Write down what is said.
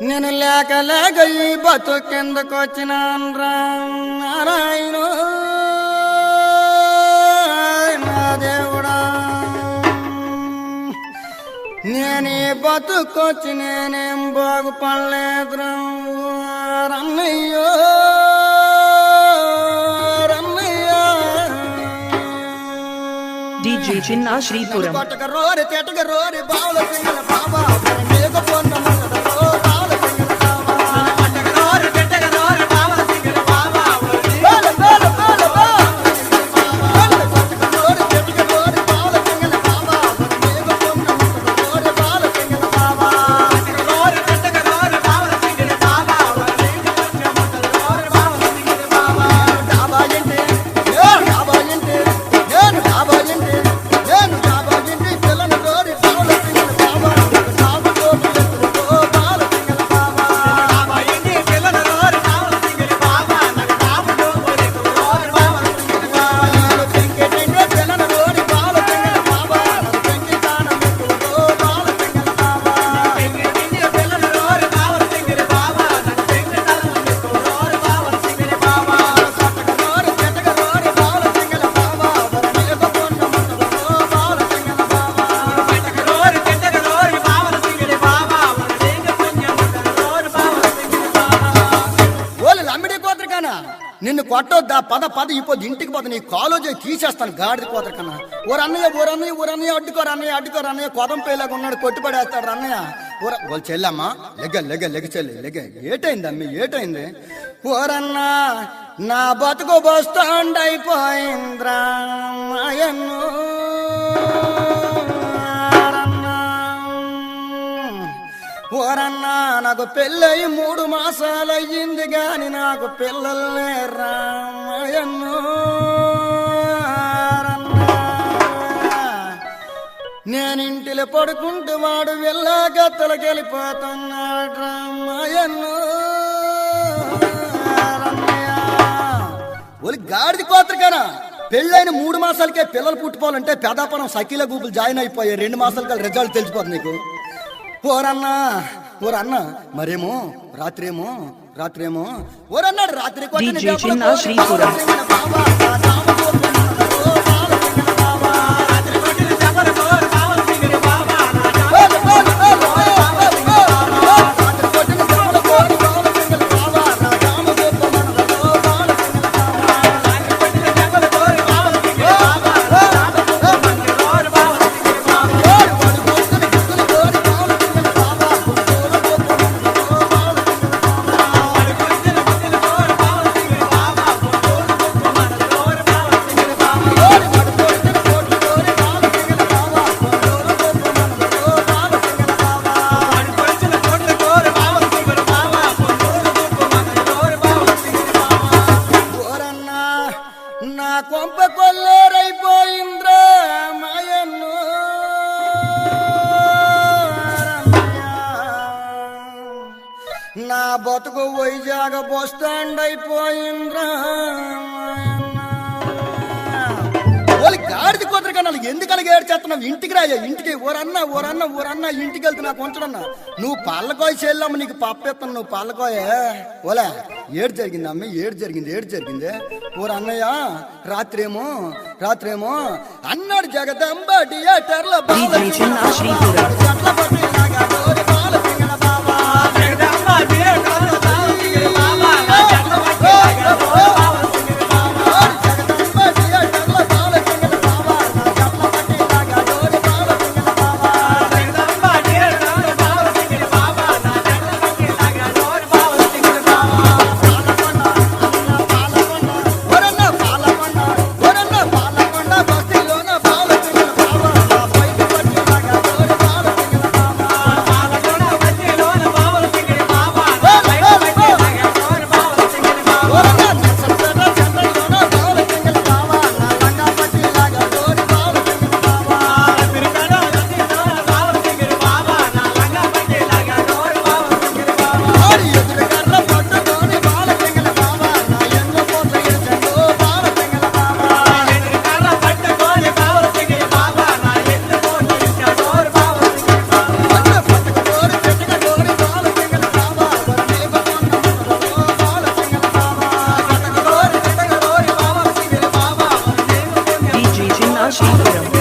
నేను లేక లేక ఈ బతు కిందకొచ్చినాను నారాయణ నా దేవుడా. నేను ఈ బతుకొచ్చి నేనేం బాగుపడలేదు రన్నయ్యో DJ Chinna Shripuram. కొట్టగరోరి తెటగరోరి బావుల సింగల బాబా మేక పొన్న మంగడరో బావుల సింగల బాబా కొట్టగరోరి తెటగరోరి బావుల సింగల బాబా బల బల బల బల కొట్టగరోరి తెటగరోరి బావుల సింగల బాబా మేక పొన్న మంగడరో బావుల సింగల బాబా కొట్టగరోరి తెటగరోరి బావుల సింగల బాబా మేక పొన్న మంగడరో బావుల సింగల బాబా డాబా ఏంటి డాబా ఏంటి నేను డాబా ఏంటి నిన్ను కొట్టొద్దా పద పద ఇప్పుడు ఇంటికి పోతా నీ కాలేజీ తీసేస్తాను గాడిది కోతర కన్నా ఊరన్నయ్య అడ్డుకోరు అన్నయ్య కొదం పేలాగా ఉన్నాడు కొట్టుపడేస్తాడు అన్నయ్య వాళ్ళు చెల్లమ్మా లెగ చెల్లి లెగ ఏటైంది ఊరన్నా నా బతుకు బస్తాండ్ అయిపోయింద్రా మాయన్ను ఓరన్నా నాకు పెళ్ళయి 3 మాసాలు అయ్యింది గాని నాకు పిల్లలే రామయ్యన్ను. నేనింటిలో పడుకుంటూ వాడు వెళ్ళగత్తలకి వెళ్ళిపోతున్నాడు రామయ్యన్ను. ఒలి గాడిది కోతరికనా పెళ్ళైన 3 మాసాలకే పిల్లలు పుట్టుకోవాలంటే పెదాపురం సకీల గూపులు జాయిన్ అయిపోయాయి. 2 మాసాలకి రిజల్ట్ తెలిసిపోతుంది నీకు. ఓరన్నా మరేమో రాత్రేమో ఓరన్నాడు రాత్రి DJ Chinna Shripuram. నా కొంప కొల్లేరైపోయింద్రా మాయన్ను. నా బతుకు వైజాగ్ బస్ స్టాండ్ అయిపోయింద్రా గాడిది కుదరకన్నా ఎందుకు అలాగే ఏడ్చేస్తున్నావు? ఇంటికి రాయ్యా ఇంటికి. ఊరన్నా ఇంటికి వెళ్తే నాకు ఉంచడన్నా. నువ్వు పాలకోయ చేయలేమ్మ నీకు పప్పెత్తాను. నువ్వు పాలకోయ ఓలే ఏడు జరిగింది అమ్మ ఏడు జరిగింది ఊరన్నయ్య రాత్రేమో అన్నాడు జగదంబ థియేటర్లో ఆశీపురం